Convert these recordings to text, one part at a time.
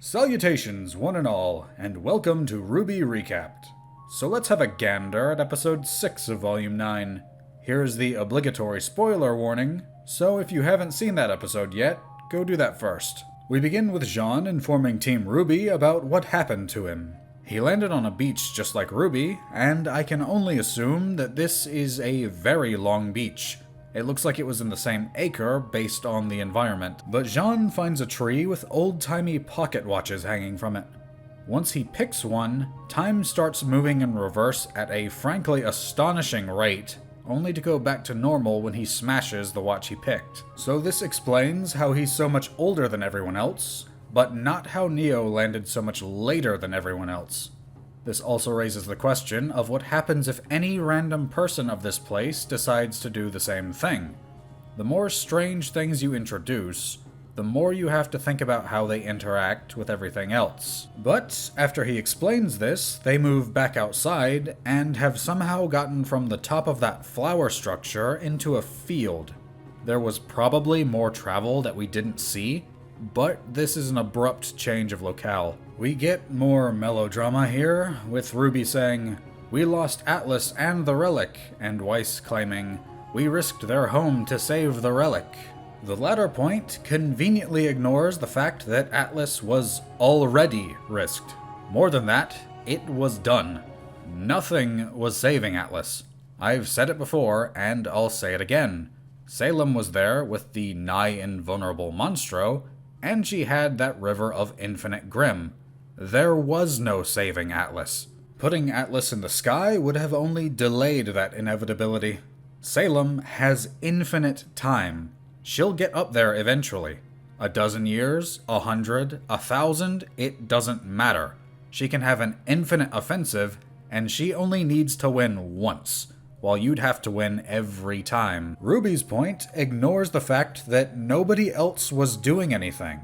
Salutations, one and all, and welcome to RWBY Recapped. So let's have a gander at episode 6 of Volume 9. Here's the obligatory spoiler warning, so if you haven't seen that episode yet, go do that first. We begin with Jaune informing Team RWBY about what happened to him. He landed on a beach just like RWBY, and I can only assume that this is a very long beach. It looks like it was in the same acre based on the environment, but Jaune finds a tree with old-timey pocket watches hanging from it. Once he picks one, time starts moving in reverse at a frankly astonishing rate, only to go back to normal when he smashes the watch he picked. So this explains how he's so much older than everyone else, but not how Neo landed so much later than everyone else. This also raises the question of what happens if any random person of this place decides to do the same thing. The more strange things you introduce, the more you have to think about how they interact with everything else. But after he explains this, they move back outside and have somehow gotten from the top of that flower structure into a field. There was probably more travel that we didn't see, but this is an abrupt change of locale. We get more melodrama here, with RWBY saying, "We lost Atlas and the relic," and Weiss claiming, "We risked their home to save the relic." The latter point conveniently ignores the fact that Atlas was already risked. More than that, it was done. Nothing was saving Atlas. I've said it before, and I'll say it again. Salem was there with the nigh-invulnerable Monstro, and she had that river of infinite grim. There was no saving Atlas. Putting Atlas in the sky would have only delayed that inevitability. Salem has infinite time. She'll get up there eventually. 12 years, 100, 1,000, it doesn't matter. She can have an infinite offensive, and she only needs to win once, while you'd have to win every time. RWBY's point ignores the fact that nobody else was doing anything.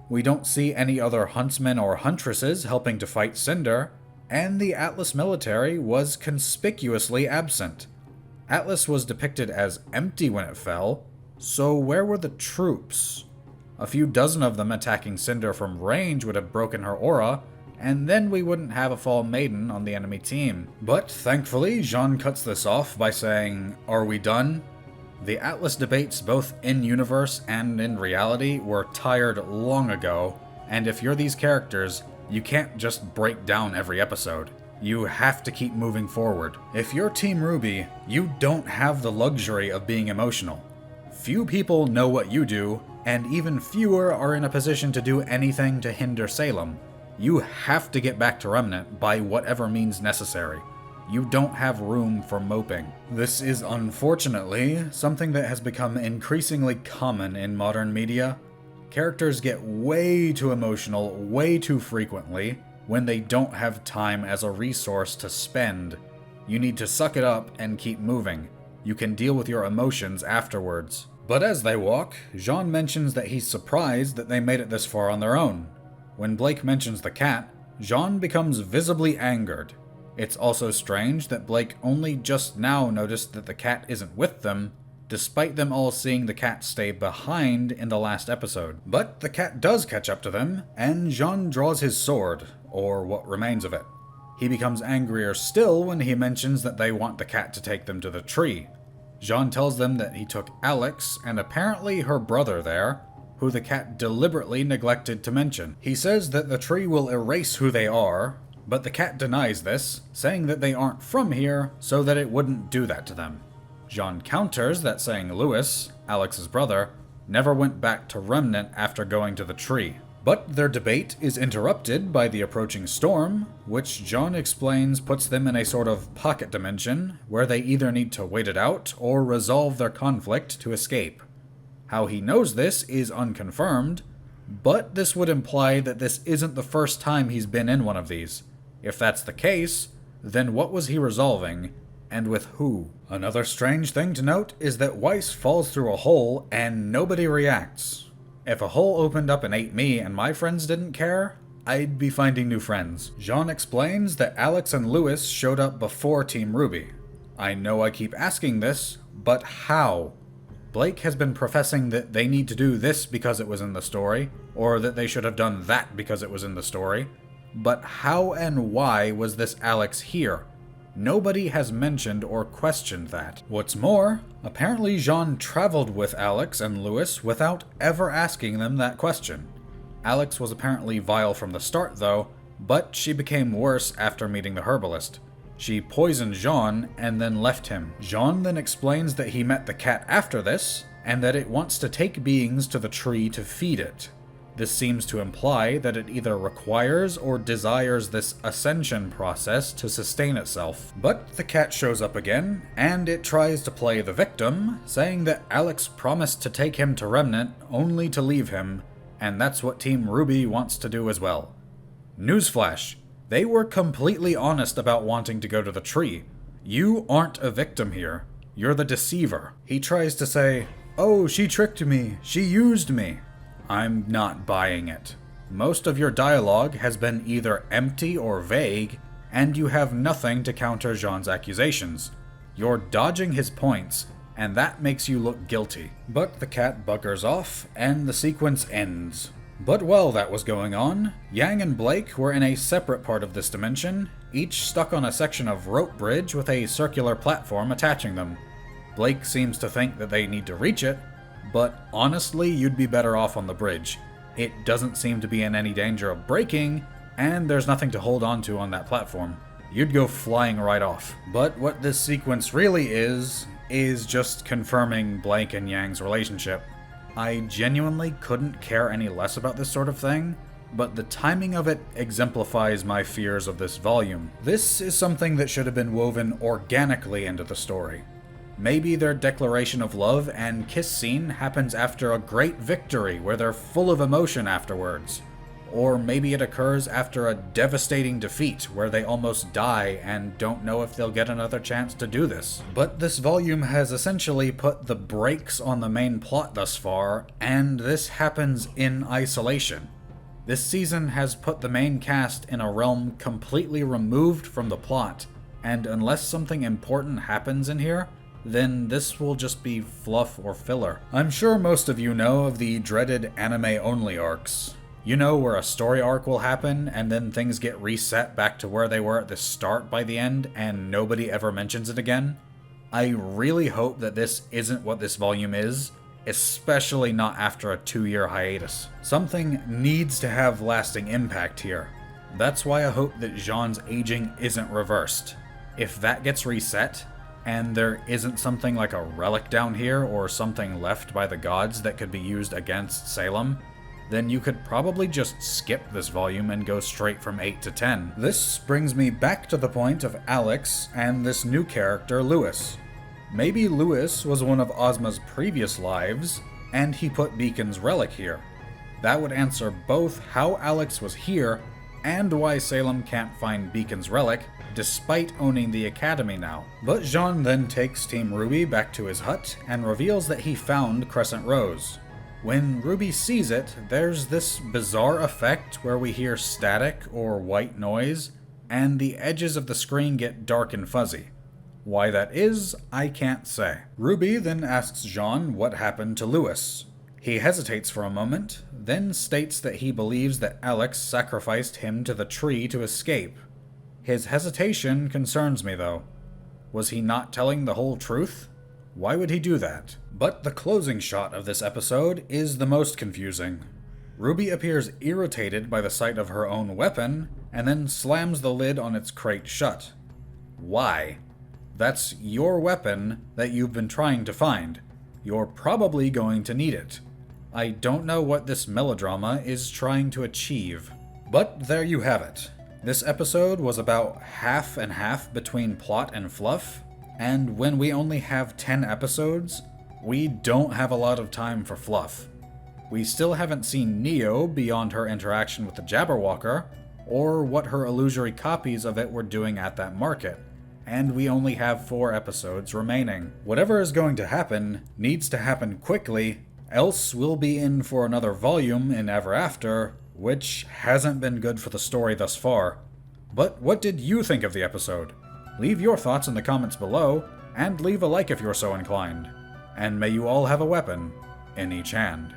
We don't see any other huntsmen or huntresses helping to fight Cinder, and the Atlas military was conspicuously absent. Atlas was depicted as empty when it fell, so where were the troops? A few dozen of them attacking Cinder from range would have broken her aura, and then we wouldn't have a Fall Maiden on the enemy team. But thankfully, Jaune cuts this off by saying, "Are we done?" The Atlas debates both in-universe and in reality were tired long ago, and if you're these characters, you can't just break down every episode. You have to keep moving forward. If you're Team RWBY, you don't have the luxury of being emotional. Few people know what you do, and even fewer are in a position to do anything to hinder Salem. You have to get back to Remnant by whatever means necessary. You don't have room for moping. This is unfortunately something that has become increasingly common in modern media. Characters get way too emotional way too frequently when they don't have time as a resource to spend. You need to suck it up and keep moving. You can deal with your emotions afterwards. But as they walk, Jaune mentions that he's surprised that they made it this far on their own. When Blake mentions the cat, Jaune becomes visibly angered. It's also strange that Blake only just now noticed that the cat isn't with them, despite them all seeing the cat stay behind in the last episode. But the cat does catch up to them, and Jaune draws his sword, or what remains of it. He becomes angrier still when he mentions that they want the cat to take them to the tree. Jaune tells them that he took Alex, and apparently her brother there, who the cat deliberately neglected to mention. He says that the tree will erase who they are, but the cat denies this, saying that they aren't from here, so that it wouldn't do that to them. Jaune counters that saying Lewis, Alex's brother, never went back to Remnant after going to the tree. But their debate is interrupted by the approaching storm, which Jaune explains puts them in a sort of pocket dimension, where they either need to wait it out or resolve their conflict to escape. How he knows this is unconfirmed, but this would imply that this isn't the first time he's been in one of these. If that's the case, then what was he resolving, and with who? Another strange thing to note is that Weiss falls through a hole and nobody reacts. If a hole opened up and ate me and my friends didn't care, I'd be finding new friends. Jaune explains that Alex and Lewis showed up before Team RWBY. I know I keep asking this, but how? Blake has been professing that they need to do this because it was in the story, or that they should have done that because it was in the story. But how and why was this Alex here? Nobody has mentioned or questioned that. What's more, apparently Jaune traveled with Alex and Louis without ever asking them that question. Alex was apparently vile from the start though, but she became worse after meeting the herbalist. She poisoned Jaune and then left him. Jaune then explains that he met the cat after this, and that it wants to take beings to the tree to feed it. This seems to imply that it either requires or desires this ascension process to sustain itself. But the cat shows up again, and it tries to play the victim, saying that Alex promised to take him to Remnant only to leave him, and that's what Team RWBY wants to do as well. Newsflash! They were completely honest about wanting to go to the tree. You aren't a victim here. You're the deceiver. He tries to say, "Oh, she tricked me. She used me." I'm not buying it. Most of your dialogue has been either empty or vague, and you have nothing to counter Jaune's accusations. You're dodging his points, and that makes you look guilty. But the cat buggers off, and the sequence ends. But while that was going on, Yang and Blake were in a separate part of this dimension, each stuck on a section of rope bridge with a circular platform attaching them. Blake seems to think that they need to reach it, but honestly, you'd be better off on the bridge. It doesn't seem to be in any danger of breaking, and there's nothing to hold on to on that platform. You'd go flying right off. But what this sequence really is just confirming Blake and Yang's relationship. I genuinely couldn't care any less about this sort of thing, but the timing of it exemplifies my fears of this volume. This is something that should have been woven organically into the story. Maybe their declaration of love and kiss scene happens after a great victory where they're full of emotion afterwards. Or maybe it occurs after a devastating defeat where they almost die and don't know if they'll get another chance to do this. But this volume has essentially put the brakes on the main plot thus far, and this happens in isolation. This season has put the main cast in a realm completely removed from the plot, and unless something important happens in here, then this will just be fluff or filler. I'm sure most of you know of the dreaded anime-only arcs. You know, where a story arc will happen, and then things get reset back to where they were at the start by the end, and nobody ever mentions it again? I really hope that this isn't what this volume is, especially not after a 2-year hiatus. Something needs to have lasting impact here. That's why I hope that Jaune's aging isn't reversed. If that gets reset, and there isn't something like a relic down here or something left by the gods that could be used against Salem, then you could probably just skip this volume and go straight from 8 to 10. This brings me back to the point of Alex and this new character, Louis. Maybe Louis was one of Ozma's previous lives, and he put Beacon's relic here. That would answer both how Alex was here and why Salem can't find Beacon's relic, despite owning the Academy now. But Jaune then takes Team RWBY back to his hut and reveals that he found Crescent Rose. When RWBY sees it, there's this bizarre effect where we hear static or white noise, and the edges of the screen get dark and fuzzy. Why that is, I can't say. RWBY then asks Jaune what happened to Louis. He hesitates for a moment, then states that he believes that Alex sacrificed him to the tree to escape. His hesitation concerns me though. Was he not telling the whole truth? Why would he do that? But the closing shot of this episode is the most confusing. RWBY appears irritated by the sight of her own weapon, and then slams the lid on its crate shut. Why? That's your weapon that you've been trying to find. You're probably going to need it. I don't know what this melodrama is trying to achieve. But there you have it. This episode was about half and half between plot and fluff, and when we only have 10 episodes, we don't have a lot of time for fluff. We still haven't seen Neo beyond her interaction with the Jabberwocker, or what her illusory copies of it were doing at that market, and we only have 4 episodes remaining. Whatever is going to happen needs to happen quickly, else we'll be in for another volume in Ever After, which hasn't been good for the story thus far. But what did you think of the episode? Leave your thoughts in the comments below, and leave a like if you're so inclined. and may you all have a weapon in each hand.